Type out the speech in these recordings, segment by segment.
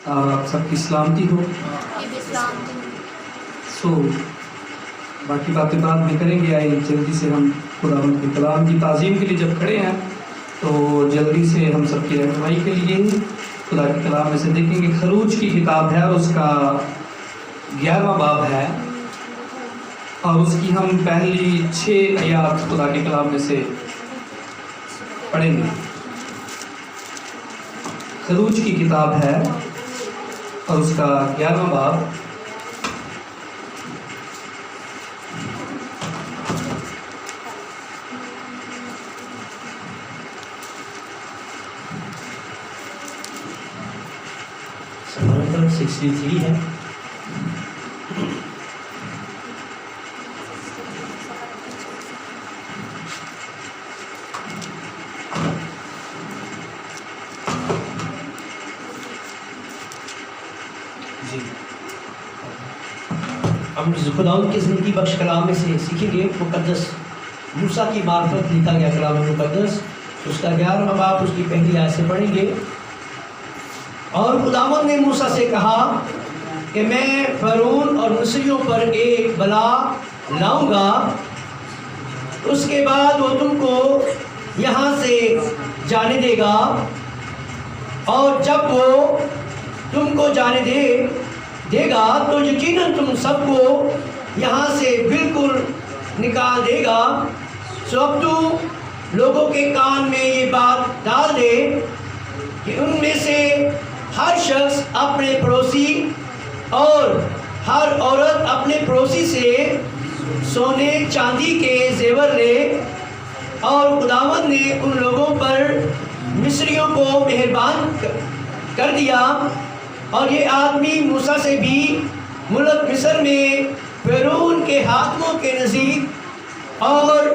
اور آپ سب کی سلامتی ہو. سو باقی باتیں بعد میں کریں گے. آئے جلدی سے ہم خدا کے کلام کی تعظیم کے لیے جب کھڑے ہیں تو جلدی سے ہم سب کی رہنمائی کے لیے خدا کے کلام میں سے دیکھیں گے. خروج کی کتاب ہے اور اس کا 11واں باب ہے اور اس کی ہم پہلی 6 آیات خدا کے کلام میں سے پڑھیں گے. خروج کی کتاب ہے اور اس کا 11واں باب. نمبر 63 ہے. جی ہم خداوند کی زندگی بخش کلام میں سے سیکھیں گے. مقدس موسیٰ کی معرفت لکھا گیا کلام مقدس، اس کا 11واں باب اس کی پہلی آیت سے پڑھیں گے. اور خداوند نے موسیٰ سے کہا کہ میں فرعون اور مصریوں پر ایک بلا لاؤں گا، اس کے بعد وہ تم کو یہاں سے جانے دے گا، اور جب وہ تم کو جانے دے گا تو یقیناً تم سب کو یہاں سے بالکل نکال دے گا. سو اب تو لوگوں کے کان میں یہ بات ڈال دے کہ ان میں سے ہر شخص اپنے پڑوسی اور ہر عورت اپنے پڑوسی سے سونے چاندی کے زیور لے. اور خداوند نے ان لوگوں پر مصریوں کو مہربان کر دیا، اور یہ آدمی موسیٰ سے بھی ملک مصر میں فرعون کے حاکموں کے نزدیک اور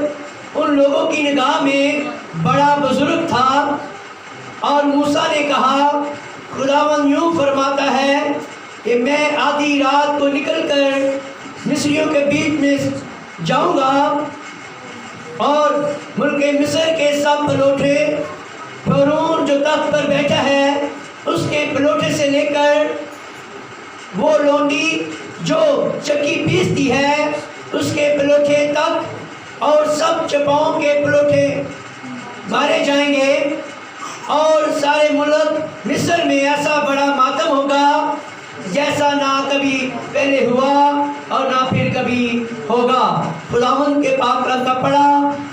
ان لوگوں کی نگاہ میں بڑا بزرگ تھا. اور موسیٰ نے کہا خداوند یوں فرماتا ہے کہ میں آدھی رات کو نکل کر مصریوں کے بیچ میں جاؤں گا، اور ملک مصر کے سب پلوٹے فرعون جو تخت پر بیٹھا ہے اس کے پلوٹے سے لے کر وہ لونڈی جو چکی پیستی ہے اس کے پلوٹے تک، اور سب چپاؤں کے پلوٹے مارے جائیں گے. اور سارے ملک مصر میں ایسا بڑا ماتم ہوگا جیسا نہ کبھی پہلے ہوا اور نہ پھر کبھی ہوگا. خداوند کے پاک کلام کا پڑھا،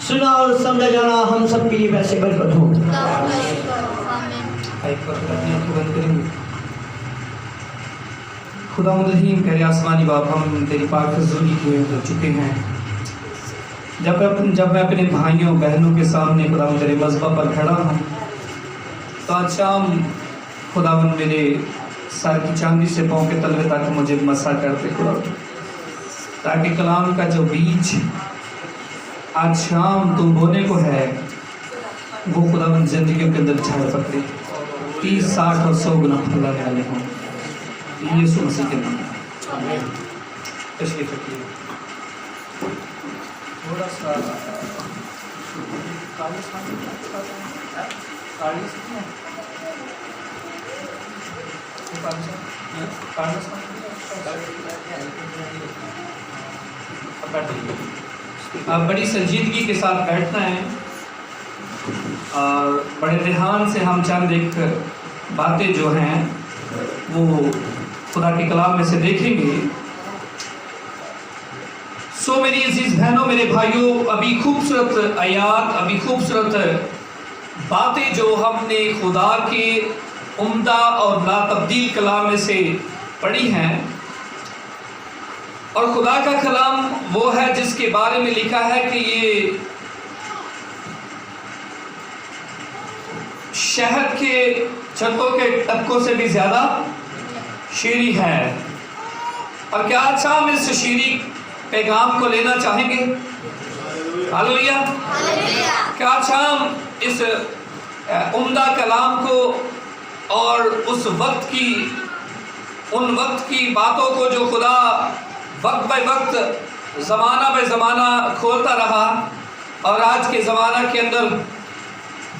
سنا اور سمجھا جانا ہم سب کے لیے ویسے برکت ہو. خداوند رحیم پیارے آسمانی باپ، ہم تیری پاک حضوری کے ہو چکے ہیں. جب میں اپنے بھائیوں بہنوں کے سامنے خداوند تیرے مذبح پر کھڑا ہوں تو آج شام خداوند میرے سر کی چاندی سے پاؤں کے تلوے تک مجھے مسا کرتے خداوند، تاکہ کلام کا جو بیج آج شام تم بونے کو ہے وہ خداوند زندگیوں کے اندر جھاڑ پکڑے، 30 60 اور 100 گنا پھیلانے والے ہوں. یسوع مسیح کے نام میں تشریف رکھیے. تھوڑا سا بڑی سنجیدگی کے ساتھ بیٹھنا ہے اور بڑے دھیان سے ہم چند ایک باتیں جو ہیں وہ خدا کے کلام میں سے دیکھیں گے. سو میری عزیز بہنوں، میرے بھائیوں، ابھی خوبصورت آیات، ابھی خوبصورت باتیں جو ہم نے خدا کے عمدہ اور لا تبدیل کلام میں سے پڑھی ہیں، اور خدا کا کلام وہ ہے جس کے بارے میں لکھا ہے کہ یہ شہد کے چھتوں کے ٹپکوں سے بھی زیادہ شیریں ہے. اور کیا آج ہم اس شیریں پیغام کو لینا چاہیں گے؟ ہاللویا. کیا آج ہم اس عمدہ کلام کو اور اس وقت کی ان وقت کی باتوں کو جو خدا وقت بے وقت زمانہ بے زمانہ کھولتا رہا اور آج کے زمانہ کے اندر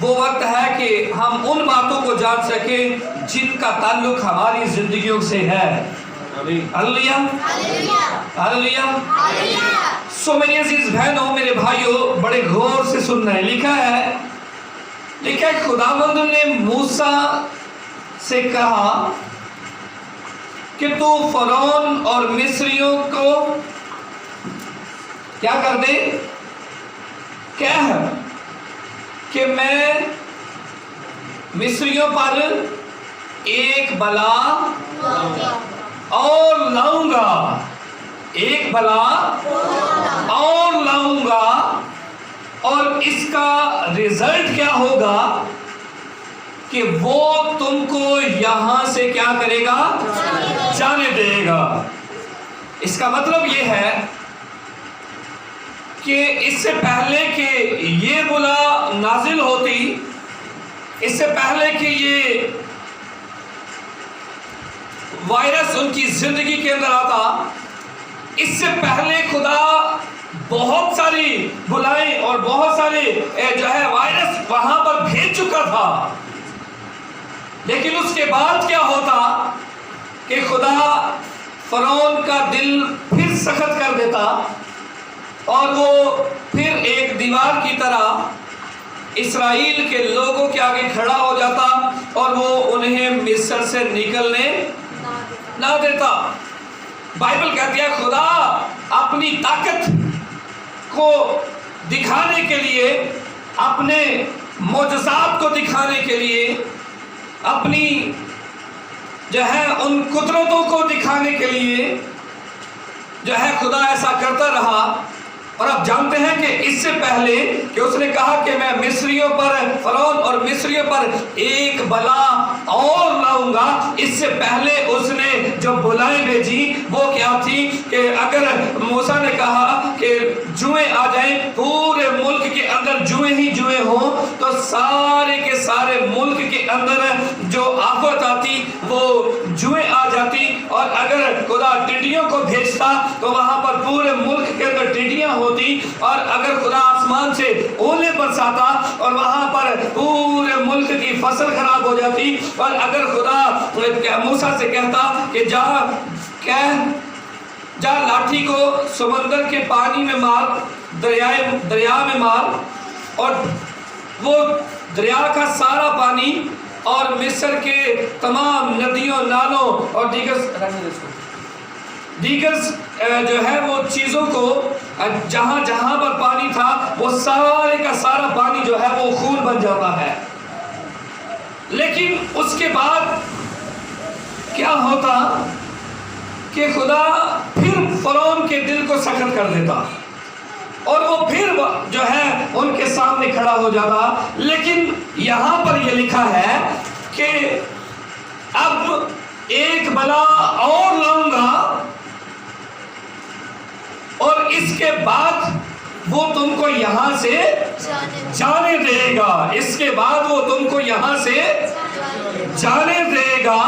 وہ وقت ہے کہ ہم ان باتوں کو جان سکیں جن کا تعلق ہماری زندگیوں سے ہے. ہلیلویا ہلیلویا. سو میری عزیز بہنوں، میرے بھائیوں، بڑے غور سے سننا ہے. لکھا ہے خداوند نے موسیٰ سے کہا کہ تو فرعون اور مصریوں کو کیا کر دے؟ کہہ کہ میں مصریوں پر ایک بلا اور لاؤں گا. ایک بلا اور لاؤں گا، اور اس کا رزلٹ کیا ہوگا کہ وہ تم کو یہاں سے کیا کرے گا؟ جانے دے گا. اس کا مطلب یہ ہے کہ اس سے پہلے کہ یہ بلا نازل ہوتی، اس سے پہلے کہ یہ وائرس ان کی زندگی کے اندر آتا، اس سے پہلے خدا بہت ساری بلائیں اور بہت سارے وائرس وہاں پر بھیج چکا تھا. لیکن اس کے بعد کیا ہوتا کہ خدا فرعون کا دل پھر سخت کر دیتا، اور وہ پھر ایک دیوار کی طرح اسرائیل کے لوگوں کے آگے کھڑا ہو جاتا، اور وہ انہیں مصر سے نکلنے نہ دیتا. بائبل کہتی ہے خدا اپنی طاقت کو دکھانے کے لیے، اپنے معجزات کو دکھانے کے لیے، اپنی ان قدرتوں کو دکھانے کے لیے خدا ایسا کرتا رہا. اور آپ جانتے ہیں کہ اس سے پہلے کہ اس نے کہا کہ میں مصریوں پر، فرعون اور مصریوں پر ایک بلا اور لاؤں گا، اس سے پہلے اس نے جو بلائیں بھیجی وہ کیا تھی کہ اگر موسیٰ نے کہا کہ جوئیں آ جائیں، پورے ملک کے اندر جوئیں ہی جوئیں ہوں، تو سارے کے سارے ملک کے اندر جو آفت آتی وہ جوئیں آ جاتی. اور اگر خدا ٹڈیوں کو بھیجتا تو وہاں پر پورے ملک کے اندر ٹڈیاں ہوتی. اور اگر خدا آسمان سے اولے برساتا اور وہاں پر پورے ملک کی فصل خراب ہو جاتی. اور اگر خدا موسیٰ سے کہتا کہ جا لاٹھی کو سمندر کے پانی میں مار، دریا میں مار، اور وہ دریا کا سارا پانی اور مصر کے تمام ندیوں، نالوں اور دیگر وہ چیزوں کو جہاں جہاں پر پانی تھا وہ سارے کا سارا پانی وہ خون بن جاتا ہے. لیکن اس کے بعد کیا ہوتا کہ خدا پھر فرعون کے دل کو سخت کر دیتا، اور وہ پھر ان کے سامنے کھڑا ہو جاتا. لیکن یہاں پر یہ لکھا ہے کہ اب ایک بلا اور لاؤں گا، اور اس کے بعد وہ تم کو یہاں سے جانے دے گا. اس کے بعد وہ تم کو یہاں سے جانے دے گا،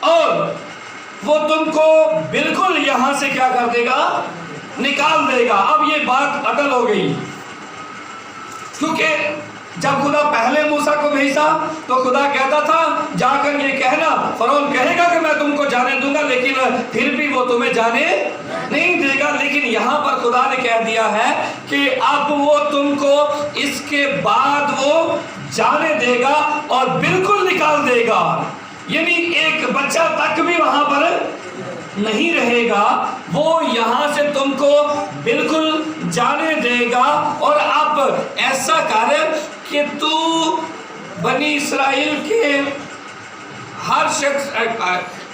اور وہ تم کو بالکل یہاں سے کیا کر دے گا؟ نکال دے گا. اب یہ بات اٹل ہو گئی، کیونکہ جب خدا پہلے موسیٰ کو بھیجتا تو خدا کہتا تھا جا کر یہ کہنا، فرعون کہے گا کہ میں تم کو جانے دوں گا، لیکن پھر بھی وہ تمہیں جانے نہیں دے گا. لیکن یہاں پر خدا نے کہہ دیا ہے کہ اب وہ تم کو اس کے بعد وہ جانے دے گا اور بالکل نکال دے گا. یعنی ایک بچہ تک بھی وہاں پر نہیں رہے گا، وہ یہاں سے تم کو بالکل جانے دے گا. اور اب ایسا کر کہ تو بنی اسرائیل کے ہر شخص،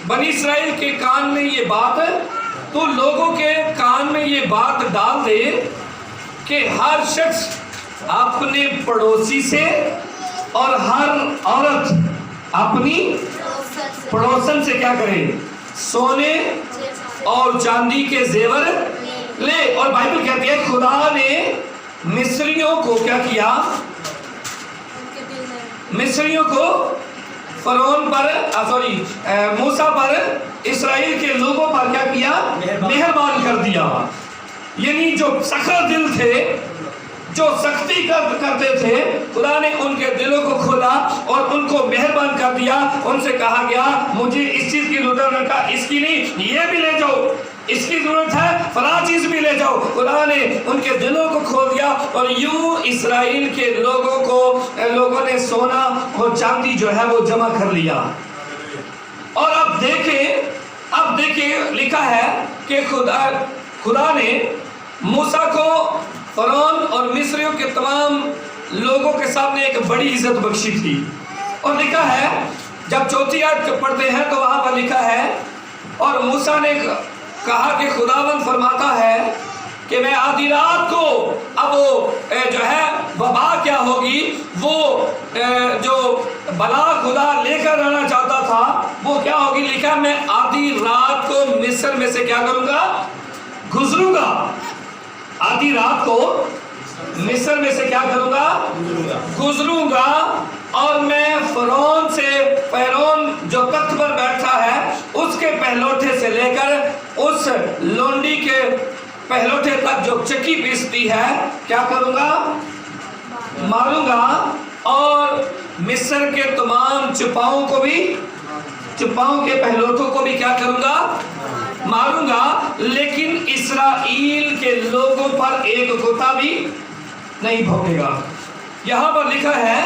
بنی اسرائیل کے کان میں یہ بات، تو لوگوں کے کان میں یہ بات ڈال دے کہ ہر شخص اپنے پڑوسی سے اور ہر عورت اپنی پڑوسن سے کیا کرے؟ سونے اور چاندی کے زیور لے. اور بائبل کہتی ہے خدا نے مصریوں کو کیا کیا؟ مصریوں کو فرعون پر موسیٰ پر، اسرائیل کے لوگوں پر کیا کیا؟ مہربان کر دیا. یعنی جو سخت دل تھے جو سختی کرتے تھے خدا نے ان کے دلوں کو کھولا اور ان کو مہربان کر دیا. ان سے کہا گیا مجھے اس چیز کی ضرورت ہے, کہا اس کی نہیں, یہ بھی لے جاؤ, اس کی ضرورت ہے فلاں چیز بھی لے جاؤ. خدا نے ان کے دلوں کو کھول دیا اور یوں اسرائیل کے لوگوں نے سونا اور چاندی جو ہے وہ جمع کر لیا. اور اب دیکھیں لکھا ہے کہ خدا نے موسیٰ کو فرعون اور مصریوں کے تمام لوگوں کے سامنے ایک بڑی عزت بخشی تھی. اور لکھا ہے جب 4 آیت پڑھتے ہیں تو وہاں پر لکھا ہے اور موسیٰ نے کہا کہ خداوند فرماتا ہے کہ میں آدھی رات کو, اب وہ جو ہے وبا کیا ہوگی, وہ جو بلا خدا لے کر آنا چاہتا تھا وہ کیا ہوگی, لکھا میں آدھی رات کو مصر میں سے کیا کروں گا, گزروں گا. آدھی رات کو مصر میں سے کیا کروں گا, گزروں گا. اور میں فرعون جو تخت پر بیٹھا ہے اس کے پہلوٹے سے لے کر اس لونڈی کے پہلوٹے تک جو چکی پیستی ہے کیا کروں گا, ماروں گا. اور مصر کے تمام چپاؤں کے پہلوٹوں کو بھی کیا کروں گا, ماروں گا. لیکن اسرائیل کے لوگوں پر ایک کتا بھی نہیں بھونکے گا. یہاں پر لکھا ہے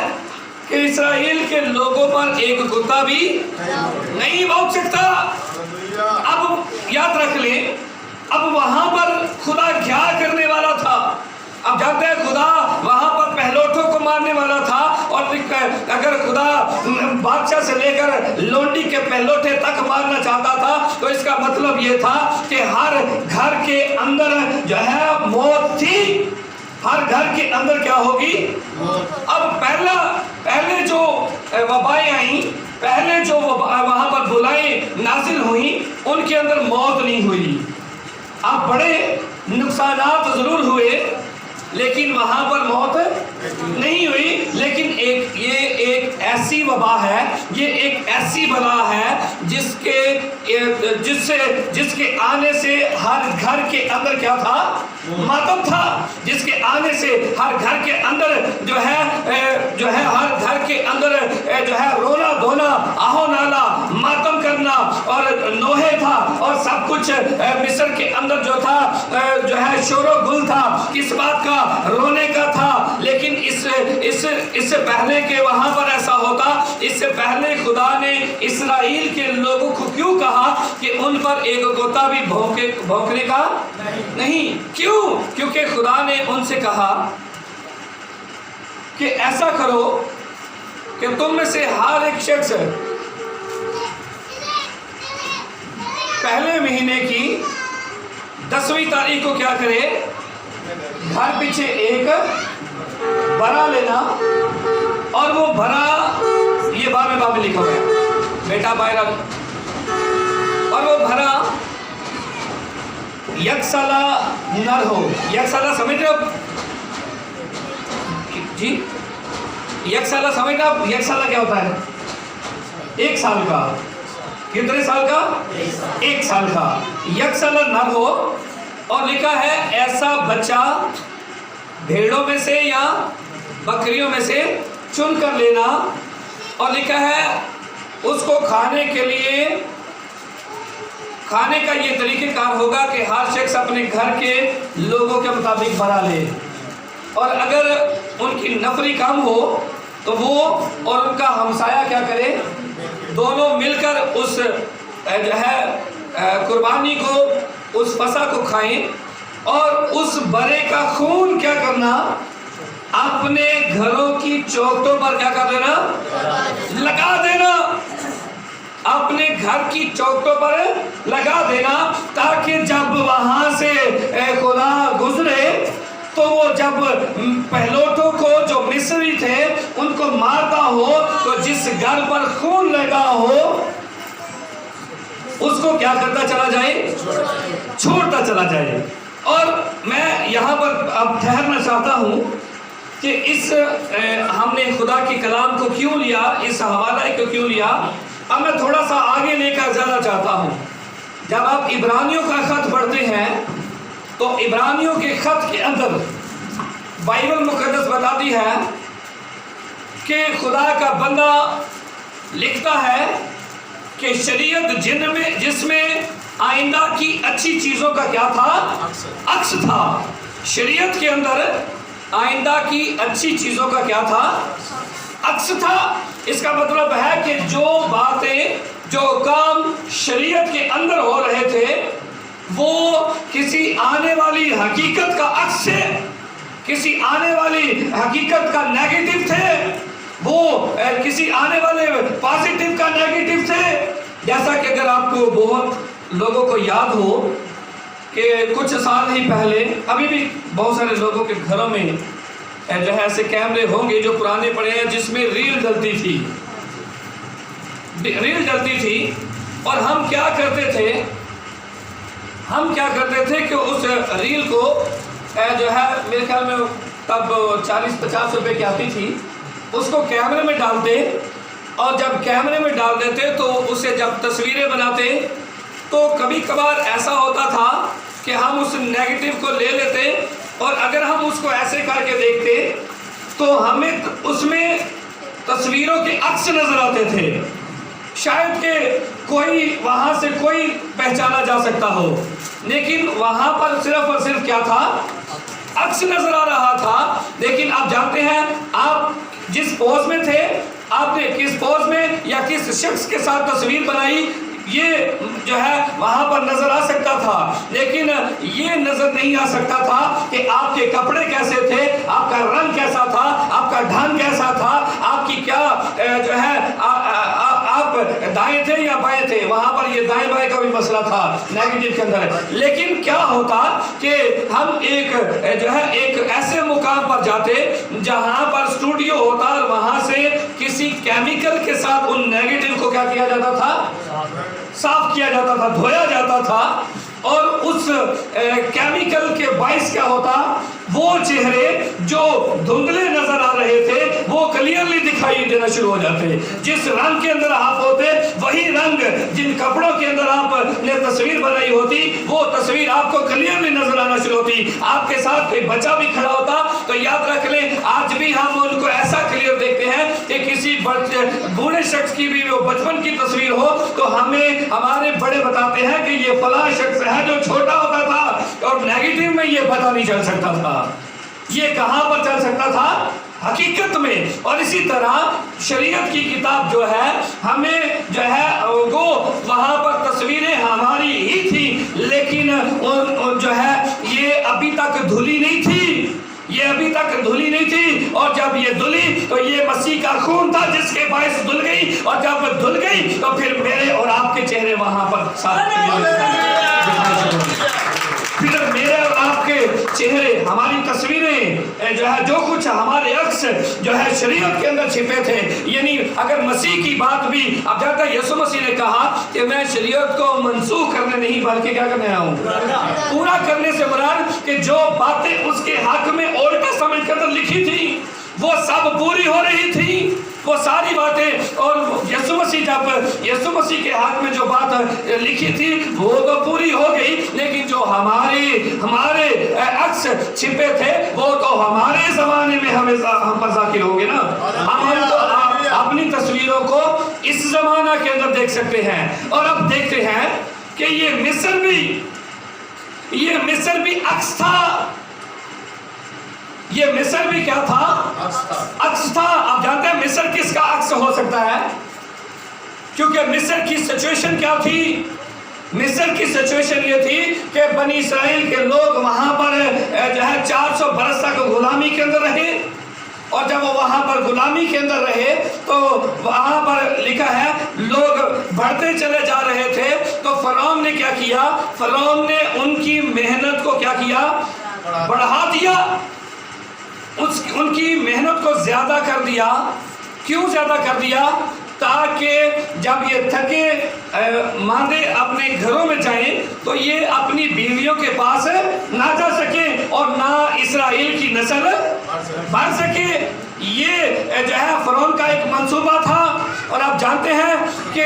کہ اسرائیل کے لوگوں پر ایک کتا بھی نہیں بھونک سکتا. اب یاد رکھ لیں, اب وہاں پر خدا کیا کرنے والا تھا. اب جانتے ہیں خدا وہاں پر پہلوٹوں کو مارنے والا تھا. اور اگر خدا بادشاہ سے لے کر لونڈی کے پہلوٹے تک مارنا چاہتا تھا تو اس کا مطلب یہ تھا کہ ہر گھر کے اندر جو ہے موت تھی. ہر گھر کے اندر کیا ہوگی. اب پہلے جو وبائیں آئیں, پہلے جو وہاں پر بلائیں نازل ہوئیں, ان کے اندر موت نہیں ہوئی. اب بڑے نقصانات ضرور ہوئے لیکن وہاں پر موت نہیں ہوئی. لیکن یہ ایک ایسی وبا ہے, یہ ایک ایسی بلا ہے جس کے آنے سے ہر گھر کے اندر کیا تھا, ماتم تھا. جس کے آنے سے ہر گھر کے اندر جو ہے ہر گھر کے اندر جو ہے رونا دھونا, آہو نالا, ماتم کرنا اور نوحے تھا. اور سب کچھ مصر کے اندر جو تھا جو ہے شور و گل تھا, کس بات کا, رونے کا تھا. لیکن اس سے پہلے کہ وہاں پر ایسا ہوتا, اس سے پہلے خدا نے اسرائیل کے لوگوں کو کیوں کہا کہ ان پر ایک کتا بھی بھونکنے کا نہیں. کیوں؟ کیونکہ خدا نے ان سے کہا کہ ایسا کرو کہ تم میں سے ہر ایک شخص پہلے مہینے کی 10ویں تاریخ کو کیا کرے, گھر پیچھے ایک بھرا لینا. اور وہ بھرا, یہ باب میں لکھا ہوا ہے بیٹا باہر. اور وہ بھرا یک سالہ نر ہو. یک سالہ سمجھ رہے ہو جی, یک سالہ سمجھ رہے ہو. یک سالہ کیا ہوتا ہے, 1 سال کا. کتنے سال کا, 1 سال کا. یک سالہ نر ہو. اور لکھا ہے ایسا بچہ بھیڑوں میں سے یا بکریوں میں سے چن کر لینا. اور لکھا ہے اس کو کھانے کے لیے, کھانے کا یہ طریقہ کار ہوگا کہ ہر شخص اپنے گھر کے لوگوں کے مطابق بھرا لے. اور اگر ان کی نفری کم ہو تو وہ اور ان کا ہمسایہ کیا کرے, دونوں مل کر اس جو ہے قربانی کو, اس فصح کو کھائیں. اور اس برے کا خون کیا کرنا, اپنے گھروں کی چوکھٹوں پر کیا کر دینا, لگا دینا. اپنے گھر کی چوکھٹوں پر لگا دینا, تاکہ جب وہاں سے خدا گزرے تو وہ جب پہلوٹوں کو جو مصری تھے ان کو مارتا ہو تو جس گھر پر خون لگا ہو اس کو کیا کرتا چلا جائے, چھوڑتا چلا جائے. اور میں یہاں پر اب ٹھہرنا چاہتا ہوں کہ ہم نے خدا کے کلام کو کیوں لیا, اس حوالے کو کیوں لیا. اب میں تھوڑا سا آگے لے کر جانا چاہتا ہوں. جب آپ عبرانیوں کا خط پڑھتے ہیں تو عبرانیوں کے خط کے اندر बाइबल मुकद्दस बताती है कि खुदा का बंदा लिखता है कि शरीयत जिसमें आइंदा की अच्छी चीज़ों का क्या था? अक्स था। शरीयत के अंदर आइंदा की अच्छी चीज़ों का क्या था? अक्स था। इसका मतलब है कि जो बातें, जो काम शरीयत के अंदर हो रहे थे वो किसी आने वाली हकीकत का अक्स थे, किसी आने वाली हकीकत का नेगेटिव थे, वो किसी आने वाले पॉजिटिव का नेगेटिव थे। जैसा कि अगर आपको बहुत लोगों को याद हो कि कुछ साल ही पहले, अभी भी बहुत सारे लोगों के घरों में जो है ऐसे कैमरे होंगे जो पुराने पड़े हैं जिसमें रील डलती थी और हम क्या करते थे कि उस रील को जो है मेरे ख्याल में तब 40-50 रुपए की आती थी, उसको कैमरे में डालते और जब कैमरे में डाल देते तो उसे जब तस्वीरें बनाते तो कभी कभार ऐसा होता था कि हम उस नेगेटिव को ले लेते और अगर हम उसको ऐसे करके देखते तो हमें उसमें तस्वीरों के अक्स नजर आते थे। शायद कि कोई वहाँ से कोई पहचाना जा सकता हो, लेकिन वहाँ पर सिर्फ और सिर्फ क्या था? अक्स नजर आ रहा था। लेकिन आप जानते हैं आप जिस पोज में थे, आपने किस पोज में या किस शख्स के साथ तस्वीर बनाई, ये जो है वहां पर नजर आ सकता था, लेकिन ये नजर नहीं आ सकता था कि आपके कपड़े कैसे थे, आपका रंग कैसा था, आपका ढंग कैसा था, आपकी क्या जो है आप दाएं थे या बाएं थे। वहां पर ये दाएं बाएं का भी मसला था नेगेटिव के अंदर। लेकिन क्या होता कि हम एक जो है एक ऐसे मुकाम पर जाते जहां पर स्टूडियो होता और वहां से किसी केमिकल के साथ उन नेगेटिव को क्या किया जाता था? साफ किया जाता था, धोया जाता था और उस केमिकल के बाइस क्या होता? वो चेहरे जो धुंधले नजर आ रहे थे वो क्लियरली दिखाई देना शुरू हो जाते। जिस रंग के अंदर आप होते वही रंग जिन कपड़ों के अंदर आपने तस्वीर बनाई होती वो तस्वीर आपको क्लियरली नजर आना शुरू होती। आपके साथ कोई बच्चा भी खड़ा होता तो याद रख लें, आज भी हम उनको ऐसा क्लियर देखते हैं कि किसी बूढ़े शख्स की भी वो बचपन की तस्वीर हो तो हमें हमारे बड़े बताते हैं कि ये फलां शख्स है जो छोटा होता था और नेगेटिव में ये पता नहीं चल सकता था। ये कहां पर चल सकता था? हकीकत में। और इसी तरह शरीयत की किताब जो है हमें जो है वो वहां पर तस्वीरें हमारी ही थी, लेकिन जो है ये अभी तक धुली नहीं थी, ये अभी तक धुली नहीं थी। और जब ये धुली तो ये मसीह का खून था जिसके बायस धुल गई, और जब धुल गई तो फिर मेरे और आपके चेहरे वहां पर फिर मेरे और आपके चेहरे, हमारी तस्वीरें जो है, जो कुछ हमारे अक्स जो है शरीयत के अंदर छिपे थे। यानी अगर मसीह की बात भी, अब जाता है यीशु मसीह ने कहा कि मैं शरीयत को मंसूख करने नहीं बल्कि क्या करने आया हूँ? पूरा करने से मुराद कि जो बातें उसके हक में ओल्ड टेस्टामेंट के अंदर लिखी थी वो सब पूरी हो रही थी, वो सारी बातें। और यीशु मसीह जब यीशु मसीह के हाथ में जो बात लिखी थी वो तो पूरी हो गई, लेकिन जो हमारे अक्स छिपे थे वो तो हमारे जमाने में हमेशा हम पर जाकिर होंगे ना। हम तो अपनी तस्वीरों को इस जमाना के अंदर देख सकते हैं। और अब देखते हैं कि ये मिस्र भी अक्स था। ये मिस्र भी क्या था? अक्स था। आप जानते हैं मिस्र किसका अक्स हो सकता है? क्योंकि मिस्र की सिचुएशन क्या थी? मिस्र की सिचुएशन ये थी कि बनी इस्राएल के लोग वहां पर जो है 400 बरस तक गुलामी के अंदर रहे, और जब वो वहां पर गुलामी के अंदर रहे तो वहां पर लिखा है लोग बढ़ते चले जा रहे थे। तो फरौन ने क्या किया? फरौन ने उनकी मेहनत को क्या किया? बढ़ा दिया, उनकी मेहनत को ज्यादा कर दिया। क्यों ज्यादा कर दिया? ताकि जब ये थके मांदे अपने घरों में जाएं तो ये अपनी बीवियों के पास ना जा सके और ना इस्राएल की नस्ल बढ़ सके। ये जो है फरौन का एक मंसूबा था। और आप जानते हैं कि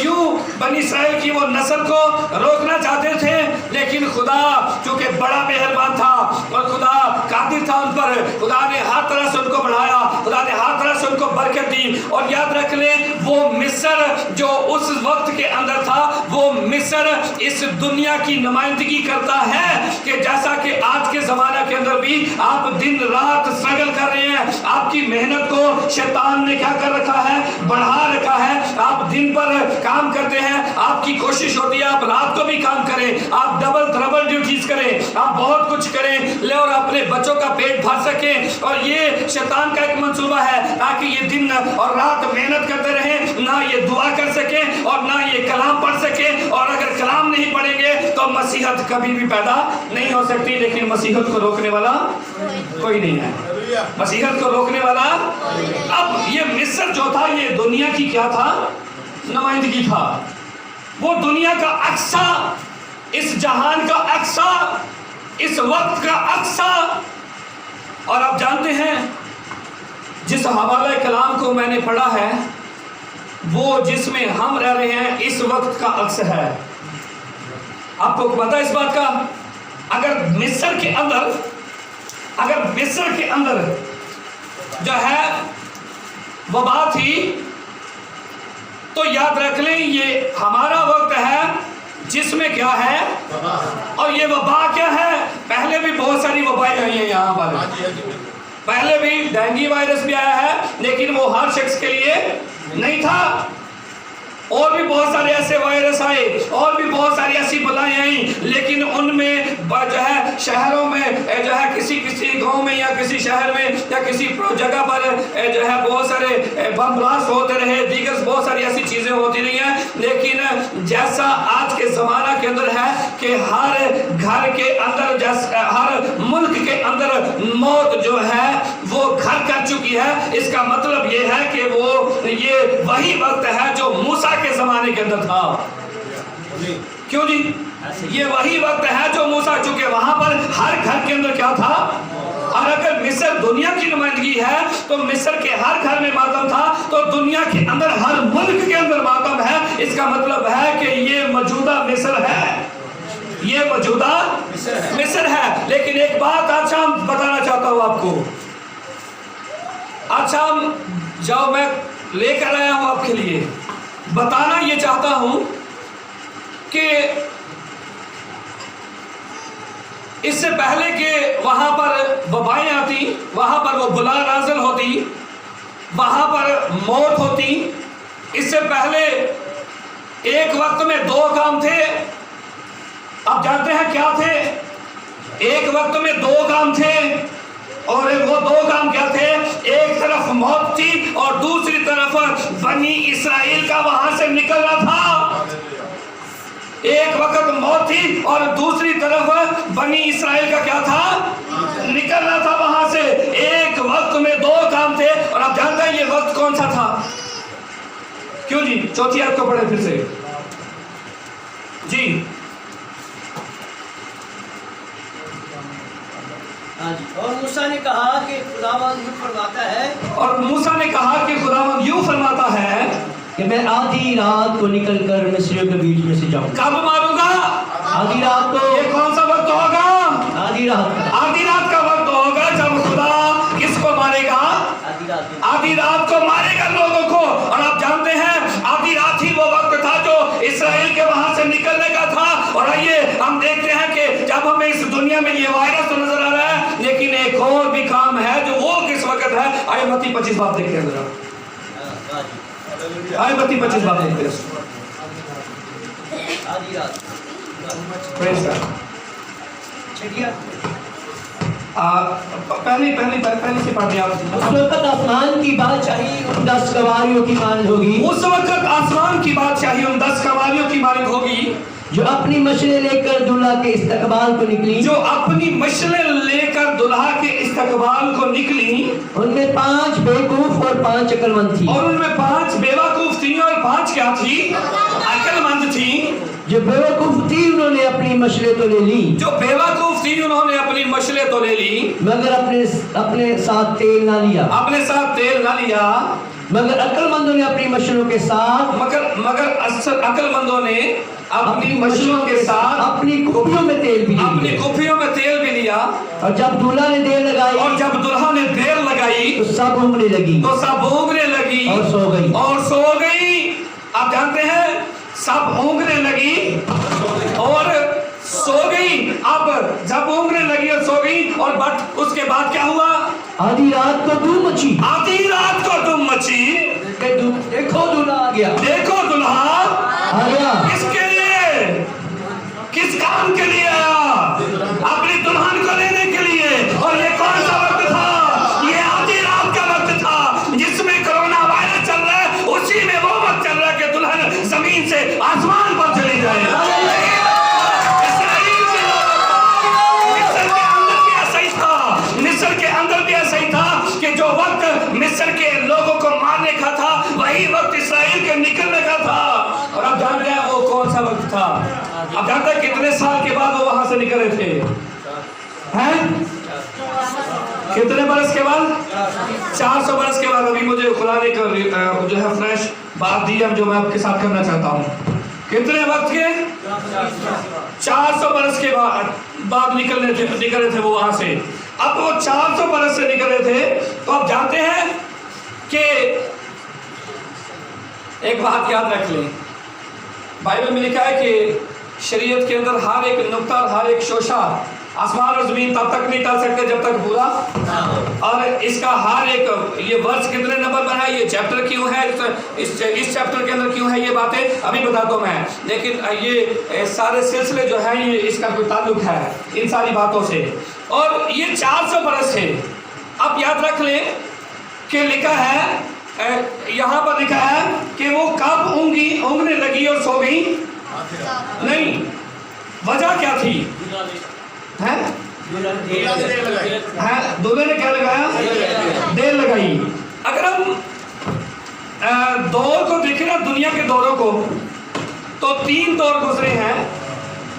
यूं बनी इसराइल की वो नस्ल को रोकना चाहते थे, लेकिन खुदा चूंकि बड़ा मेहरबान था और खुदा कादिर था उन पर, खुदा ने हर तरह से उनको बढ़ाया, खुदा ने हर तरह से उनको बरकत दी। और याद रख लें, वो मिस्र जो उस वक्त के अंदर था, वो मिस्र इस दुनिया की नुमाइंदगी करता है कि जैसा कि आज के ज़माने के अंदर भी आप दिन रात स्ट्रगल कर रहे हैं, आपकी मेहनत को शैतान ने क्या कर रखा है, बढ़ा रखा है। आप दिन पर काम करते हैं, आपकी कोशिश होती है आप रात को भी काम करें, आप डबल ट्रबल ड्यूटीज करें, आप बहुत कुछ करें ले और अपने बच्चों का पेट भर सकें। और ये शैतान का एक मंसूबा है ताकि ये दिन और रात मेहनत करते रहें, ना ये दुआ कर सकें और ना ये कलाम पढ़ सकें। और अगर कलाम नहीं पढ़ेंगे तो मसीहत कभी भी पैदा नहीं हो सकती। लेकिन मसीहत को रोकने वाला कोई नहीं है, मसीहत को रोकने वाला। अब ये मिस्र जो था, ये दुनिया की क्या था, नुमाइंदगी था। वो दुनिया का अक्सा, इस जहान का अक्सा, इस वक्त का अक्सा। और आप जानते हैं जिस हवाले कलाम को मैंने पढ़ा है, वो जिसमें हम रह रहे हैं इस वक्त का अक्स है। आपको पता है इस बात का? अगर मिस्र के अंदर जो है वबा थी, तो याद रख लें ये हमारा वक्त है जिसमें क्या है, और ये वबा क्या है। पहले भी बहुत सारी वबाएं आई हैं यहाँ पर, पहले भी डेंगू वायरस भी आया है, लेकिन वो हर शख्स के लिए नहीं था। और भी बहुत सारे ऐसे वायरस आए, और भी बहुत सारी ऐसी बलाएं आई, लेकिन उनमें जो है शहरों में जो है किसी गांव में या किसी शहर में या किसी जगह पर जो है बहुत सारे बम ब्लास्ट होते रहे, दीगर बहुत सारी ऐसी चीज़ें होती रही हैं। लेकिन जैसा आज के ज़माना के अंदर है कि हर घर के अंदर, जैसा हर मुल्क के अंदर मौत जो है वो घर कर चुकी है। इसका मतलब ये है कि ये वही वक्त है जो मूसा के ज़माने के अंदर था। क्यों जी? ये वही वक्त है जो मूसा, चूंकि वहां पर हर घर के अंदर क्या था। और अगर मिस्र दुनिया की नुमाइंदगी है तो मिस्र के हर घर में मातम था, तो दुनिया के अंदर हर मुल्क के अंदर मातम है। इसका मतलब है कि ये मौजूदा मिस्र है, ये मौजूदा मिस्र है। लेकिन एक बात आज शाम बताना चाहता हूं आपको, आज शाम जो मैं लेकर आया हूं आपके लिए, बताना ये चाहता हूं कि इससे पहले कि वहां पर वबाएं आती, वहां पर वो बुला नाज़िल होती, वहां पर मौत होती, इससे पहले एक वक्त में दो काम थे। आप जानते हैं क्या थे? एक वक्त में दो काम थे, और वो दो काम क्या थे? एक तरफ मौत थी और दूसरी तरफ बनी इसराइल का वहां से निकलना था। एक वक्त मौत थी और दूसरी तरफ बनी इसराइल का क्या था? निकलना था वहां से। एक वक्त में दो काम थे। और आप जानते हैं ये वक्त कौन सा था? क्यों जी? चौथी आयत को पढ़े फिर से जी। और मूसा ने कहा कि खुदावंद यूं फरमाता है, और मूसा ने कहा कि खुदावंद यूं फरमाता है कि मैं आधी रात को निकलकर मिस्रियों के बीच में से जाऊं। कब मारूंगा? आधी रात को। ये कौन सा वक्त होगा? आधी रात का। आधी रात का वक्त होगा जब खुदा किसको मारेगा? आधी रात को मारेगा लोगों को। और आप जानते हैं आधी रात ही वो वक्त था जो इसराइल के वहां से निकलने का था। और आइए हम देखते हैं कि जब हमें इस दुनिया में ये वायरस तो नजर आ रहा है, लेकिन एक और भी काम है जो वो किस वक्त है। आइए मत्ती 25 बात देखते हैं जरा। आइए मत्ती 25 बात देखते हैं। आधी रात। Praise God. पहले से पढ़ आप। उस वक्त आसमान की बादशाही उन 10 कवारियों की मालिक होगी। उस वक्त आसमान की बादशाही उन 10 कवारियों की मालिक होगी जो अपनी मशलें लेकर दुल्हा के इस्तकबाल को निकली। जो अपनी मशलें लेकर दुल्हा के इस्तकबाल को निकली। उनमें 5 बेवकूफ और 5 अक्लमंद थी। और उनमें 5 बेवकूफ थी और 5 क्या थी? अक्लमंद थी। जो बेवकूफ थी उन्होंने उन्होंने अपनी मशलें तो ले ली, जो बेवकूफ थी उन्होंने अपनी मशलें तो ले ली, मगर अपने साथ तेल ना लिया। अपने साथ तेल ना लिया, मगर अक्लमंदों ने अपनी मशलों के साथ मगर अक्लमंदों ने अपनी मशलों के साथ अपनी कुप्पियों में तेल भी अपनी लिया। कुप्पियों में तेल भी लिया, और जब दूल्हा ने देर लगाई और जब दुल्हा ने देर लगाई तो सब ऊँघने लगी तो सब ऊँघने लगी और सो गई। और सो गई। आप जानते हैं सब ऊँघने लगी और सो गई। अब जब ऊँघने लगी और सो गई और बट उसके बाद क्या हुआ? आधी रात को धूम मची, आधी रात को धूम मची, देखो दूल्हा आ गया, देखो दुल्हा आ गया। किसके लिए, किस काम के लिए आया? अपनी दुल्हन को लेने के लिए। और ये कौन सा वक्त था? ये आधी रात का वक्त था जिसमें कोरोना वायरस चल रहा है। उसी में वो वक्त चल रहा है कि दुल्हन जमीन से आसमान पर चली जाए। इसराइल के मिस्र के अंदर भी ऐसा ही था, मिस्र के अंदर भी ऐसा ही था कि जो वक्त मिस्र के लोगों को मारने का था वही वक्त इसराइल के निकलने का था। और आप जानते हैं वो कौन सा वक्त था? आप जानते हैं कितने साल के बाद वो वहां से निकले थे? हैं? कितने बरस के बाद? 400 बरस के बाद। अभी मुझे खुदा ने जो है फ्रेश बात दी है जो मैं आपके साथ करना चाहता हूँ। कितने वक्त के? 400 बरस के बाद निकले थे वो वहां से। अब वो 400 बरस से निकले थे तो आप जानते हैं कि एक बात याद रख लें, बाइबल में लिखा है कि शरीयत के अंदर हर एक नुक्ता, हर एक शोशा, आसमान और जमीन तब तक नहीं टल सकते जब तक पूरा। और इसका हर एक ये वर्ष कितने नंबर पर है, ये चैप्टर क्यों है, इस चैप्टर के अंदर क्यों है, ये बातें अभी बता दूं मैं। लेकिन ये सारे सिलसिले जो है ये इसका कोई ताल्लुक है इन सारी बातों से। और ये 400 बरस है। अब याद रख लें कि लिखा है, यहाँ पर लिखा है कि वो कब ऊँघने लगी और सो गई नहीं। वजह क्या थी? हैं? दूल्हे ने क्या लगाया? देर लगाई। अगर हम दौर को देखें ना, दुनिया के दौरों को, तो 3 दौर गुजरे हैं।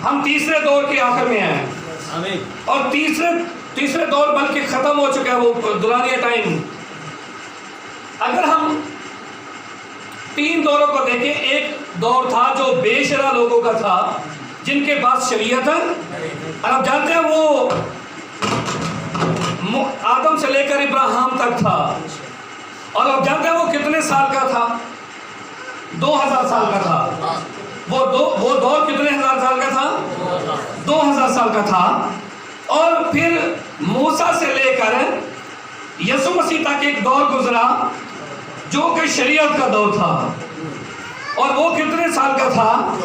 हम तीसरे दौर के आखिर में हैं और तीसरे दौर बल्कि खत्म हो चुका है, वो दुल्हनिया टाइम। अगर हम 3 दौरों को देखें, एक दौर था जो बेशरा लोगों का था जिनके पास शरीयत है। और आप जानते हैं वो आदम से लेकर इब्राहिम तक था। और आप जानते हैं वो कितने साल का था? 2000 साल का था। वो दौर कितने हजार साल का था? 2000 साल का था। और फिर मूसा से लेकर यसु मसीह तक एक दौर गुजरा जो कि शरीयत का दौर था। और वो कितने साल का था?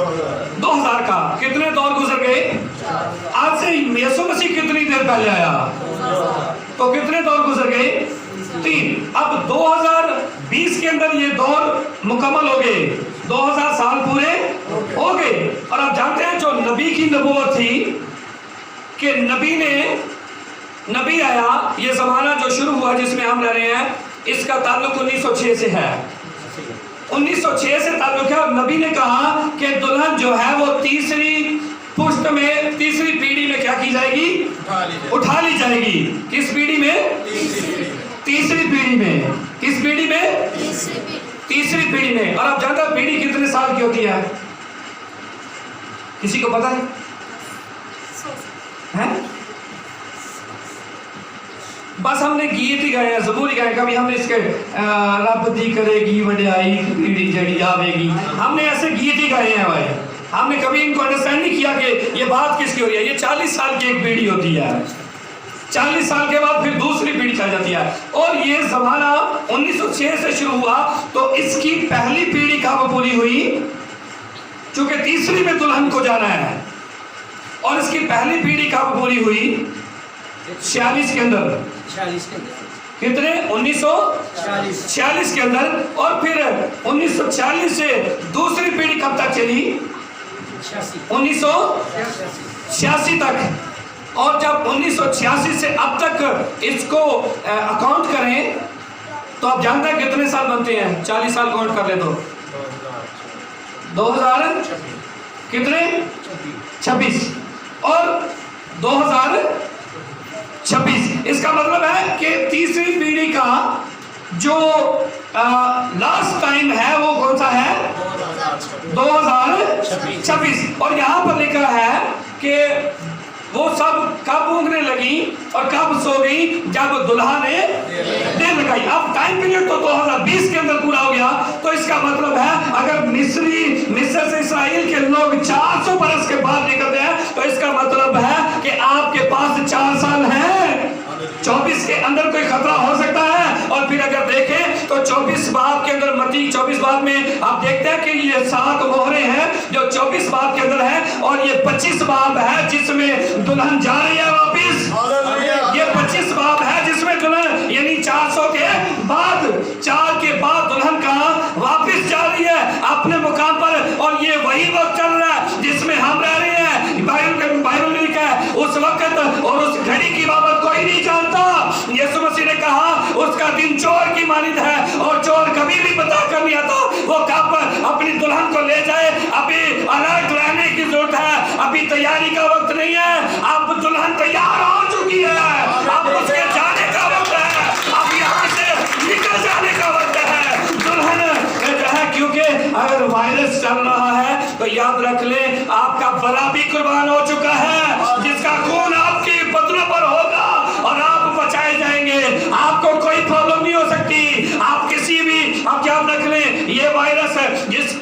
2000 का। कितने दौर गुजर गए? आज से यसु मसीह कितनी देर पहले आया तो कितने दौर गुजर गए? 3। अब 2020 के अंदर ये दौर मुकम्मल हो गए, 2000 साल पूरे हो गए। और आप जानते हैं जो नबी की नबूवत थी कि नबी आया, ये जमाना जो शुरू हुआ जिसमें हम रह रहे हैं, इसका ताल्लुक 1906 से है। 1906 से ताल्लुक है। और नबी ने कहा कि दुल्हन जो है वो तीसरी पुश्त में, तीसरी पीढ़ी में क्या की जाएगी? उठा ली जाएगी। किस पीढ़ी में? तीसरी पीढ़ी में। किस पीढ़ी में? तीसरी पीढ़ी में। और आप जानते हैं पीढ़ी कितने साल की होती है? किसी को पता है? बस हमने गीत ही गाए हैं, ज़बूर ही गाए, कभी हमने इसके रब दी करेगी वड्याई पीढ़ी जड़ी आवेगी, हमने ऐसे गीत ही गाए हैं भाई। हमने कभी इनको अंडरस्टैंड नहीं किया कि ये बात किसकी हो रही है। ये 40 साल की एक पीढ़ी होती है, 40 साल के बाद फिर दूसरी पीढ़ी चल जाती है। और ये ज़माना 1906 से शुरू हुआ तो इसकी पहली पीढ़ी कब पूरी हुई? चूंकि तीसरी में दुल्हन को जाना है। और इसकी पहली पीढ़ी कब पूरी हुई? 46 के अंदर। कितने? 1946 के अंदर। और फिर 1940 से दूसरी पीढ़ी कब तक चली? 1986 तक। और जब 1986 से अब तक इसको अकाउंट करें तो आप जानते हैं कितने साल बनते हैं? 40 साल काउंट कर ले तो 2000 कितने? 26 और 2026। इसका मतलब है कि तीसरी पीढ़ी का जो लास्ट टाइम है वो कौन सा है? 2026। और यहाँ पर लिखा है कि वो सब कब ऊँघने लगी और कब सो गई? जब दुल्हा ने देर लगाई। अब टाइम पीरियड तो 2020 के अंदर पूरा हो गया, तो इसका मतलब है अगर मिस्र से इसराइल के लोग 400 बरस के बाद निकलते हैं तो इसका मतलब है कि आपके पास 4 साल हैं। 24 के अंदर कोई खतरा हो सकता है। और फिर अगर देखें तो 24 बाब के अंदर, मत्ती 24 बाब में आप देखते हैं कि ये 7 मोहरे हैं जो 24 बाब के अंदर है, और ये 25 बाब है जिसमें दुल्हन जा रही है वापिस। ये 25 बाब है जिसमें दुल्हन यानी 400 के बाद, 4 के बाद दुल्हन कहाँ वापिस जा रही है अपने मुकाम पर। और ये वही वक्त चल रहा है जिसमें हम रह रहे हैं। बाइबल में लिखा है उस वक्त और उस घड़ी की बाबत कोई नहीं जानता। यीशु मसीह ने कहा उसका दिन चोर की मानिंद है और चोर कभी भी पता कर नहीं आता वो कब अपनी दुल्हन को ले जाए। अभी अलर्ट रहने की जरूरत है, अभी तैयारी का वक्त नहीं है। अब दुल्हन तैयार हो चुकी है, अब उसके जाने का वक्त है, अब यहाँ से निकल जाने का वक्त है दुल्हन जो है। क्योंकि अगर वायरस चल रहा है तो याद रख ले आपका बड़ा भी कुर्बान हो चुका है, जिसका खून आपकी बदनों पर होगा और आप बचाए जाएंगे। आपको कोई प्रॉब्लम नहीं हो सकती। आप किसी भी, आप याद रख लें ये वायरस है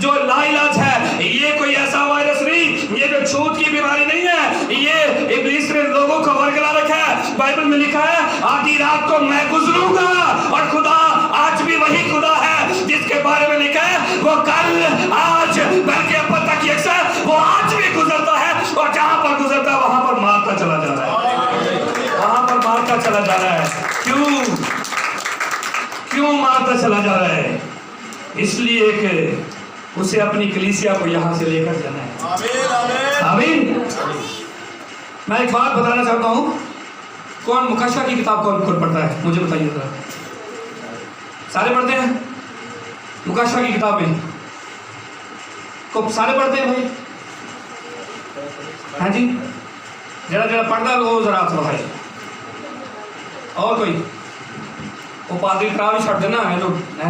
जो लाइलाज है, ये कोई ऐसा वायरस नहीं, ये जो छूत की बीमारी नहीं है, ये इब्लीस ने लोगों को वर्गला रखा है। बाइबल में लिखा है आधी रात को मैं गुजरूंगा, और खुदा आज भी वही खुदा है जिसके बारे में लिखा है वो कल, आज, बल्कि अब तक यकसा वो आज भी गुजरता है, और जहां पर गुजरता है वहां पर मारता चला जा रहा है, वहां पर मारता चला जा रहा है। क्यों मारता चला जा रहा है? इसलिए कि उसे अपनी कलीसिया को यहां से लेकर जाना है। आमीन। मैं एक बात बताना चाहता हूं, कौन मुकाशा की किताब कौन पढ़ता है मुझे बताइए जरा। सारे पढ़ते हैं मुकाशा की किताबें? को सारे पढ़ते हैं भाई? हाँ जी, जरा जरा पढ़ता है वो जरा हाथ बढ़ाए। और कोई? वो पादरी करा भी छड़ देना है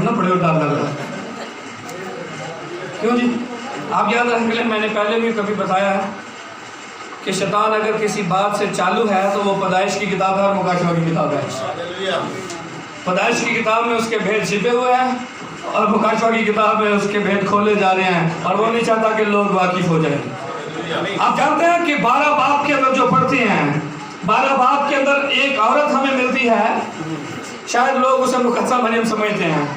ना, बड़े डर लग रहा है। क्यों जी? आप याद रखेंगे, मैंने पहले भी कभी बताया है कि शैतान अगर किसी बात से चालू है तो वो पैदाइश की किताब है और मुकाशवा की किताब है। पैदाइश की किताब में उसके भेद छिपे हुए हैं और मुकाशवा की किताब में उसके भेद खोले जा रहे हैं, और वो नहीं चाहता कि लोग वाकिफ हो जाएं। आप जानते हैं कि 12 बाब के अंदर जो पढ़ते हैं, 12 बाब के अंदर एक औरत हमें मिलती है, शायद लोग उसे मुकद्दसा मरियम समझते हैं,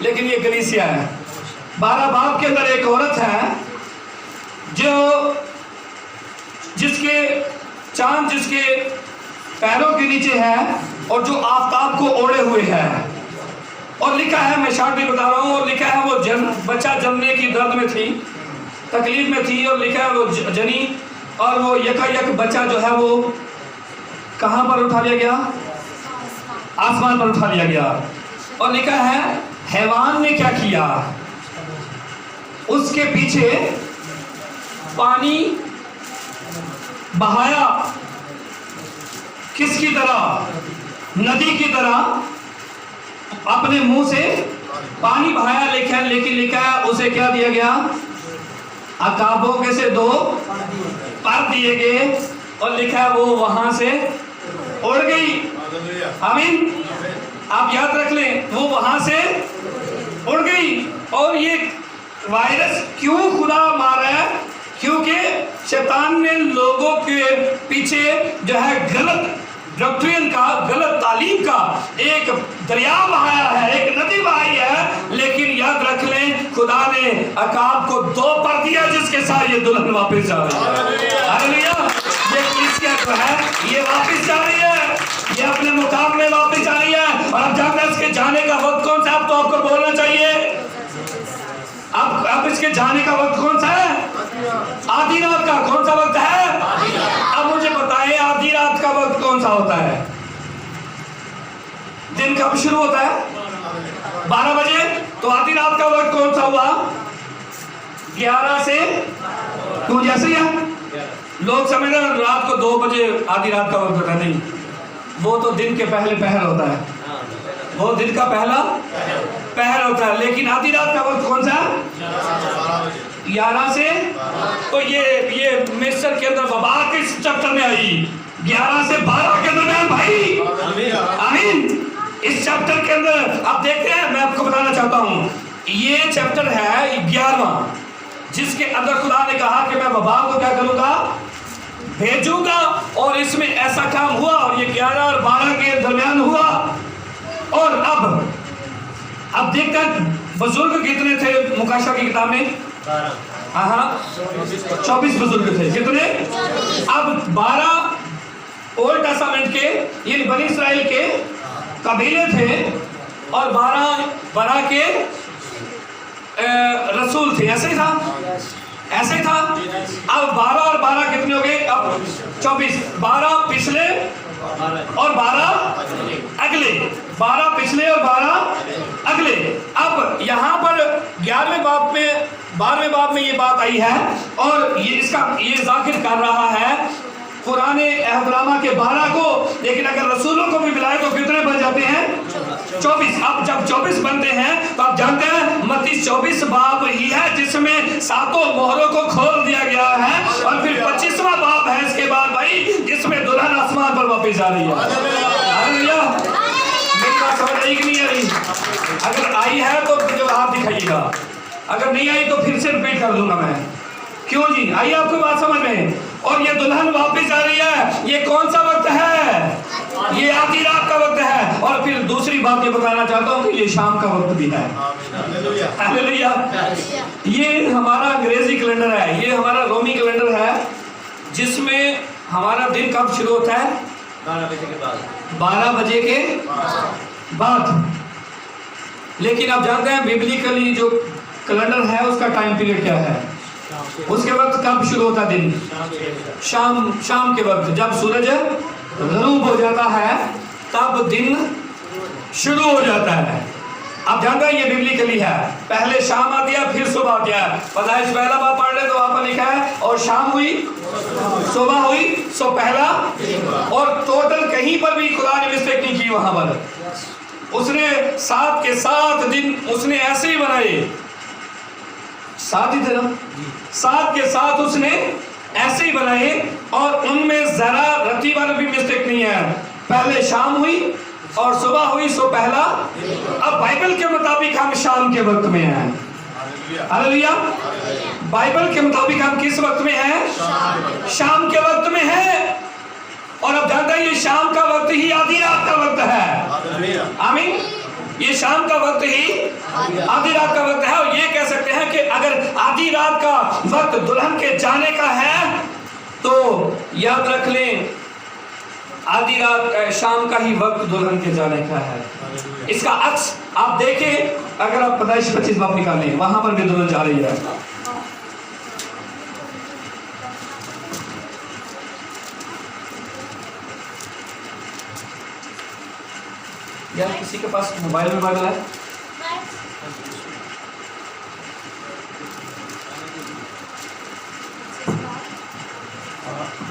लेकिन ये कलीसिया है। 12 बाब के अंदर एक औरत है जो जिसके चांद जिसके पैरों के नीचे है और जो आफताब को ओढ़े हुए है। और लिखा है, मैं शार्ट भी बता रहा हूँ, और लिखा है वो बच्चा जन्मने की दर्द में थी, तकलीफ में थी, और लिखा है वो जनी, और वो यकायक बच्चा जो है वो कहाँ पर उठा लिया गया? आसमान पर उठा लिया गया। और लिखा है हैवान ने क्या किया? उसके पीछे पानी बहाया, किसकी तरह? नदी की तरह अपने मुंह से पानी बहाया। लेकिन लिखा है उसे क्या दिया गया? अकाबों के से 2 पर दिए गए, और लिखा है वो वहां से उड़ गई। आमीन। आप याद रख लें, वो वहां से उड़ गई। और ये वायरस क्यों खुदा मार रहा है? क्योंकि शैतान ने लोगों के पीछे जो है गलत डॉक्ट्रिन का, गलत तालीम का एक दरिया बहाया है, एक नदी बहाई है। लेकिन याद रख लें खुदा ने अकाब को 2 पर दिया, जिसके साथ ये दुल्हन वापस जा रही है। हालेलुया। ये कलीसिया जो है ये वापस जा रही है, ये अपने मुकाम में वापस जा रही है। और अब जानते हैं इसके जाने का वक्त कौन सा? अब तो आपको बोलना चाहिए, अब इसके जाने का वक्त कौन सा है? आधी रात का। कौन सा वक्त है? अब मुझे बताएं आधी रात का वक्त कौन सा होता है? दिन कब शुरू होता है? 12 बजे। तो आधी रात का वक्त कौन सा हुआ? 11 से کیوں جیسے ہی ہے لوگ سمجھ رہے ہیں رات کو 2 بجے آدھی رات کا وقت ہوتا ہے، نہیں، وہ تو دن کے پہلے پہر ہوتا ہے، وہ دن کا پہلا پہر ہوتا ہے، لیکن آدھی رات کا وقت کون سا ہے؟ 11 سے، تو یہ مصر کے اندر وبا کس چیپٹر میں آئی؟ 11 سے 12 کے درمیان بھائی، آمین۔ اس چیپٹر کے اندر آپ دیکھتے ہیں، میں آپ کو بتانا چاہتا ہوں، یہ چیپٹر ہے 11واں، جس کے اندر خدا نے کہا کہ میں وبا کو کیا کروں گا؟ بھیجوں گا، اور اس میں ایسا کام ہوا، اور یہ 11 اور 12 کے درمیان ہوا۔ اور اب دیکھتے ہیں بزرگ کتنے تھے مکاشفہ کی کتاب میں؟ 24 بزرگ تھے، کتنے؟ اب 12 اولڈ ٹیسٹامنٹ کے یعنی بنی اسرائیل کے قبیلے تھے، اور 12 کے رسول تھے، ایسے ہی تھا، ایسے ہی تھا۔ اب 12 اور 12 کتنے ہو گئے؟ اب 24، 12 پچھلے اور 12 اگلے، 12 پچھلے اور 12 اگلے۔ اب یہاں پر 11ویں باب میں 12ویں باب میں یہ بات آئی ہے، اور یہ ذکر کر رہا ہے قرآن عہد نامہ کے 12 کو، لیکن اگر رسولوں کو بھی ملائے تو کتنے بن جاتے ہیں؟ 24۔ اب جب 24 بنتے ہیں تو آپ جانتے ہیں متی 24 باب ہی ہے جس میں 7 مہروں کو کھول دیا گیا ہے، اور پھر 25واں باب ہے اس کے بعد بھائی جس میں دلہن آسمان پر واپس جا رہی ہے۔ ہاللیلویہ۔ میری بات سمجھ آئی کہ نہیں آئی؟ اگر آئی ہے تو مجھے ہاتھ دکھائیے گا، اگر نہیں آئی تو پھر سے ریپیٹ کر دوں گا میں۔ کیوں جی؟ آئیے آپ کو بات سمجھ میں۔ اور یہ دلہن واپس آ رہی ہے، یہ کون سا وقت ہے؟ یہ آدھی رات کا وقت ہے، اور پھر دوسری بات یہ بتانا چاہتا ہوں کہ یہ شام کا وقت بھی ہے۔ ہاللیلویہ۔ یہ ہمارا انگریزی کیلنڈر ہے، یہ ہمارا رومی کیلنڈر ہے، جس میں ہمارا دن کب شروع ہوتا ہے؟ 12 بجے کے بعد۔ لیکن آپ جانتے ہیں بیبلیکلی جو کیلنڈر ہے اس کا ٹائم پیریڈ کیا ہے؟ اس کے وقت کب شروع ہوتا ہے دن؟ شام کے وقت، جب سورج غروب ہو جاتا ہے تب دن شروع ہو جاتا ہے۔ آپ جانتے ہیں یہ بیبلیکلی ہے، پہلے شام آتی ہے پھر صبح آتی ہے۔ پیدائش پہلا باب پڑھ لیں تو وہاں پر لکھا ہے اور شام ہوئی صبح ہوئی سو پہلا، اور ٹوٹل کہیں پر بھی خدا نے مسٹیک نہیں کی، وہاں پر اس نے 7 کے 7 دن اس نے ایسے ہی بنائے، 7 ہی تھے نا، 7 کے 7 اس نے ایسے ہی بنائے، اور ان میں ذرا رتی بھر بھی مسٹیک نہیں ہے۔ پہلے شام ہوئی اور صبح ہوئی سو پہلا۔ اب بائبل کے مطابق ہم شام کے وقت میں ہیں۔ ہاللیلویہ۔ بائبل کے مطابق ہم کس وقت میں ہیں؟ شام کے وقت میں ہیں، اور اب جانتے ہیں یہ شام کا وقت ہی آدھی رات کا وقت ہے۔ آمین۔ یہ شام کا وقت ہی آدھی رات کا وقت ہے، اور یہ کہہ سکتے ہیں کہ اگر آدھی رات کا وقت دلہن کے جانے کا ہے تو یاد رکھ لیں آدھی رات شام کا ہی وقت دلہن کے جانے کا ہے۔ اس کا عکس آپ دیکھیں، اگر آپ پیدائش 25 باب نکالیں وہاں پر بھی دلہن جا رہی ہے۔ یار کسی کے پاس موبائل میں بائبل ہے؟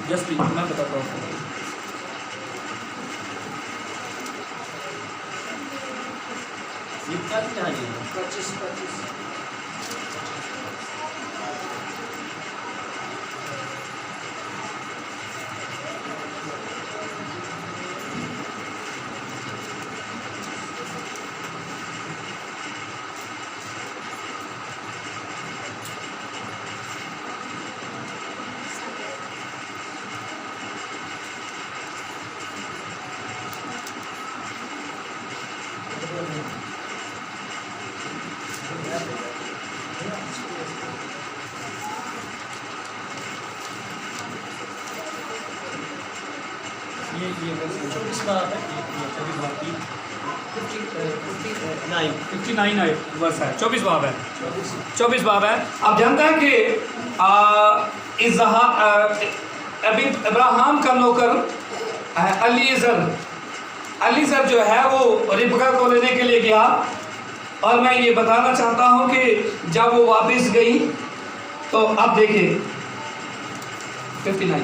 جس میں بتاتا ہوں، یہ 24 باب ہے، 24 باب ہے۔ آپ جانتے ہیں کہ ابراہم کا نوکر علیزر جو ہے وہ ربکہ کو لینے کے لیے گیا، اور میں یہ بتانا چاہتا ہوں کہ جب وہ واپس گئی تو اب دیکھیں 59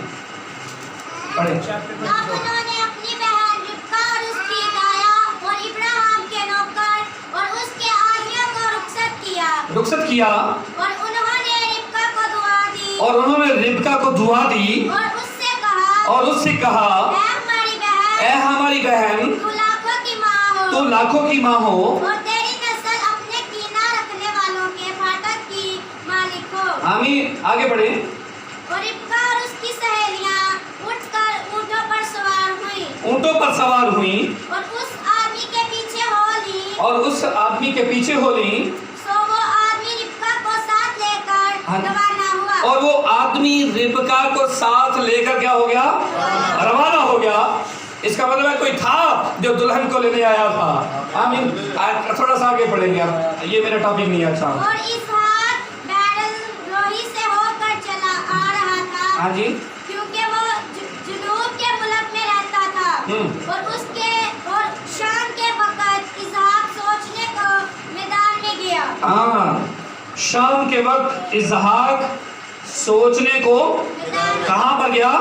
पढ़े। तब उन्होंने अपनी बहन रिबका और उसकी दाया और इब्राहिम के नौकर और उसके आदमियों को रुखसत किया और उन्होंने रिबका को दुआ दी और उससे कहा ऐ हमारी बहन तू लाखों की माँ हो और तेरी नस्ल अपने कीना रखने वालों के फाटक की मालिक हो। आमीन। आगे बढ़े। और रिबका और उसकी सहेलियां उठकर ऊँटों पर सवार हुई और उस आदमी के पीछे हो ली सो वो आदमी रिबका को साथ लेकर रवाना हुआ और वो आदमी रिबका को साथ लेकर क्या हो गया? रवाना हो गया। इसका मतलब है कोई था जो दुल्हन को लेने आया था। आमीन। थोड़ा सा आगे पढ़ेंगे आप, ये मेरा टॉपिक नहीं है। अच्छा। और इसहाक बैतलरोही से होकर चला आ रहा था। हाँ जी। क्योंकि वो जुनूब के मुल्क में रहता था और शाम के वक्त इसहाक सोचने को मैदान में गया। हाँ, शाम के वक्त इसहाक सोचने को कहाँ पर गया?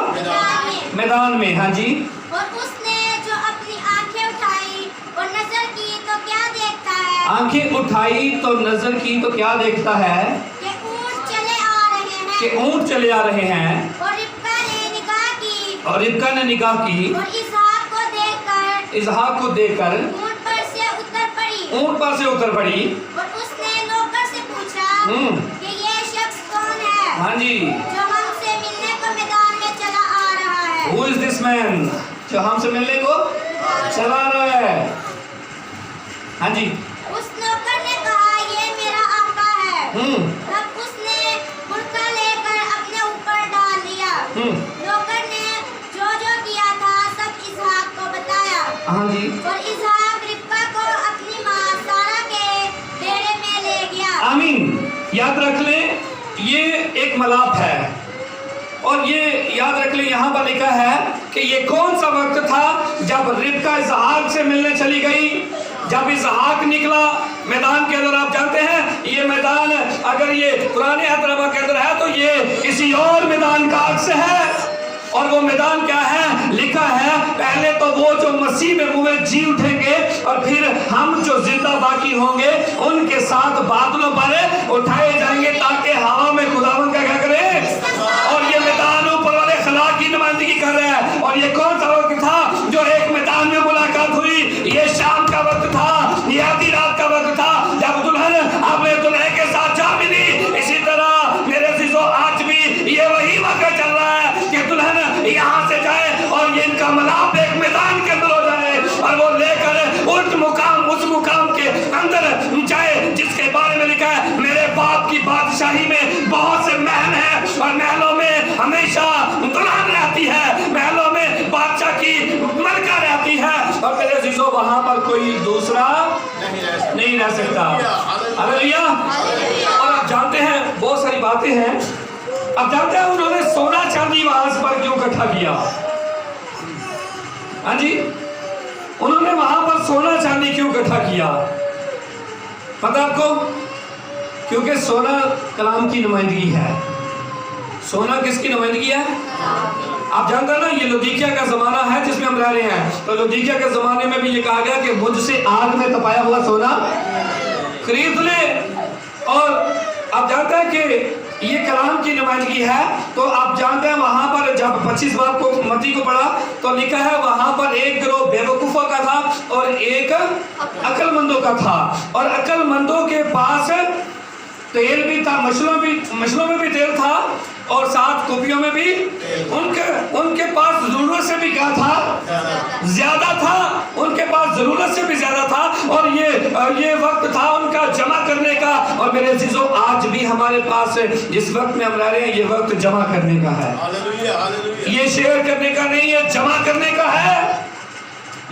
मैदान में। हाँ जी। और उसने जो अपनी आंखें उठाई और नजर की तो क्या देखता है? आंखें उठाई तो नजर की तो क्या देखता है? कि ऊँट चले आ रहे हैं। और रिबका ने निगाह की और इसहाक को देखकर ऊँट पर से उतर पड़ी और उसने नौकर से पूछा कि ये शख्स कौन है? हाँ जी। जो हमसे मिलने को मैदान में चला आ रहा है। Who is this man? जो हमसे मिलने को चला रहा है। हाँ जी। उस नौकर ने कहा ये मेरा आका है। तब उसने बुर्का लेकर अपने ऊपर डाल लिया। नौकर ने जो किया था सब इसहाक को बताया। हाँ जी। और इसहाक रिबका को अपनी माँ सारा के डेरे में ले गया। आमीन। याद रख ले, ये एक मलाप है और ये याद रख ले यहाँ पर लिखा है कि ये कौन सा वक्त था जब रिबका इसहाक से मिलने चली गई। जब इसहाक निकला मैदान के अंदर, आप जानते हैं ये मैदान अगर ये पुराने हैदराबाद के अंदर है तो ये किसी और मैदान का अक्स है। और वो मैदान क्या है? लिखा है पहले तो वो जो मसीह में हुए जी उठेंगे और फिर हम जो जिंदा बाकी होंगे उनके साथ बादलों पर उठाए जाएंगे ताकि हवा में खुदावंद का क्या करे। और ये मैदान ऊपर वाले खला की नुमाइंदगी कर रहा है। और ये कौन सा वक्त था जो एक मैदान में मुलाकात हुई? ये शाम का वक्त था, ये आधी रात का वक्त था जब दुल्हन अपने दुल्हे के साथ जा मिली। इसी तरह मेरे अजीजों आज भी ये वही वक्त चल रहा है कि दुल्हन यहाँ से जाए और ये इनका मलाप एक मैदान के अंदर हो जाए और वो लेकर उस मुकाम के अंदर जाए जिसके बारे में लिखा है मेरे बाप की बादशाही में बहुत से महल हैं और महलों में हमेशा दुल्हन रहती है, महलों में बादशाह की मलका रहती है। और मेरे अजीजों वहां पर कोई दूसरा नहीं रह सकता। हालेलुया। और आप जानते हैं बहुत सारी बातें हैं। अब जानते हैं उन्होंने सोना चांदी वहां पर क्यों इकट्ठा किया? हाँ जी, उन्होंने वहां पर सोना चांदी क्यों इकट्ठा किया? पता आपको? क्योंकि सोना कलाम की नुमाइंदगी है। सोना किसकी नुमाइंदगी है? आप जानते हैं ना ये लौदीकिया का जमाना है जिसमें हम रह रहे हैं। तो लौदीकिया के जमाने में भी ये कहा गया कि मुझसे आग में तपाया हुआ सोना खरीद ले। और आप जानते हैं कि ये कलाम की नुमाइंदगी है। तो आप जानते हैं वहां पर जब 25 बाब को मत्ती को पढ़ा तो लिखा है वहां पर एक गिरोह बेवकूफों का था और एक अक्लमंदों का था। और अक्लमंदों के पास तेल भी था, मछलों में भी तेल था और साथ कुपियों में भी उनके पास जरूरत से भी क्या था? ज्यादा था। उनके पास जरूरत से भी ज्यादा था। और ये वक्त था उनका जमा करने का। और मेरे अजीजों आज भी हमारे पास जिस वक्त में हम रह रहे हैं ये वक्त जमा करने का है। ये शेयर करने का नहीं, ये जमा करने का है।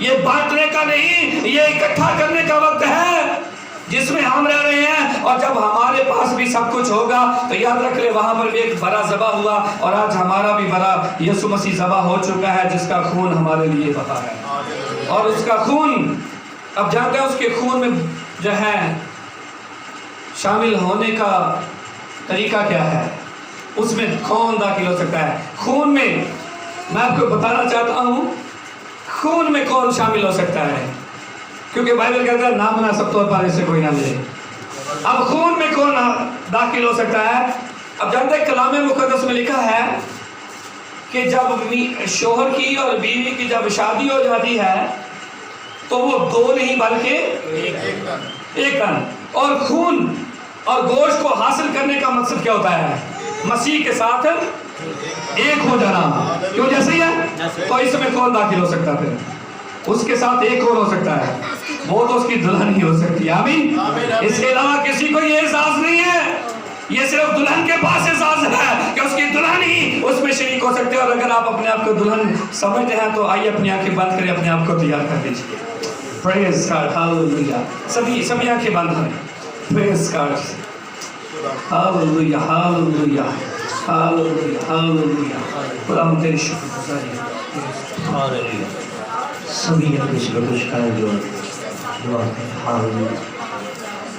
ये बांटने का नहीं, ये इकट्ठा करने का वक्त है जिसमें हम रह रहे हैं। और जब हमारे पास भी सब कुछ होगा तो याद रख ले वहां पर भी एक बड़ा ज़बा हुआ और आज हमारा भी बड़ा यीशु मसीह ज़बा हो चुका है जिसका खून हमारे लिए बहा है। और उसका खून अब जानते हैं उसके खून में जो है शामिल होने का तरीका क्या है? اس میں کون داخل ہو سکتا ہے؟ خون میں میں آپ کو بتانا چاہتا ہوں خون میں کون شامل ہو سکتا ہے، کیونکہ بائبل کہتا ہے نام مناسب طور پر اسے کوئی نہ لے۔ اب خون میں کون داخل ہو سکتا ہے؟ اب جانتے ہیں کلام مقدس میں لکھا ہے کہ جب شوہر کی اور بیوی کی جب شادی ہو جاتی ہے تو وہ دو نہیں بلکہ ایک تن، اور خون اور گوشت کو حاصل کرنے کا مقصد کیا ہوتا ہے؟ مسیح کے ساتھ ایک ہو جانا۔ کیوں جیسے ہی ہے؟ تو اس میں کون داخل ہو سکتا ہے؟ اس کے ساتھ ایک اور ہو سکتا ہے، وہ تو اس کی دلہن ہی ہو سکتی ہے۔ آمین۔ اس کے علاوہ کسی کو یہ احساس نہیں ہے، یہ صرف دلہن کے پاس احساس ہے کہ اس کی دلہن ہی اس میں شریک ہو سکتے ہیں۔ اور اگر آپ اپنے آپ کو دلہن سمجھتے ہیں تو آئیے اپنی آنکھیں بند کریں، اپنے آپ کو تیار کر دیجیے۔ پریز گاڈ، ہاللویا۔ سبھی آنکھیں بند کریں۔ پریز گاڈ، ہاللویا ہاللویا ہاللویا ہاللویا۔ خدا ہم تیری شکر گزاری ہیں۔ ہاللویا۔ سبھی اپنے سے کچھ کہیں جو دعا کریں۔ ہاللویا۔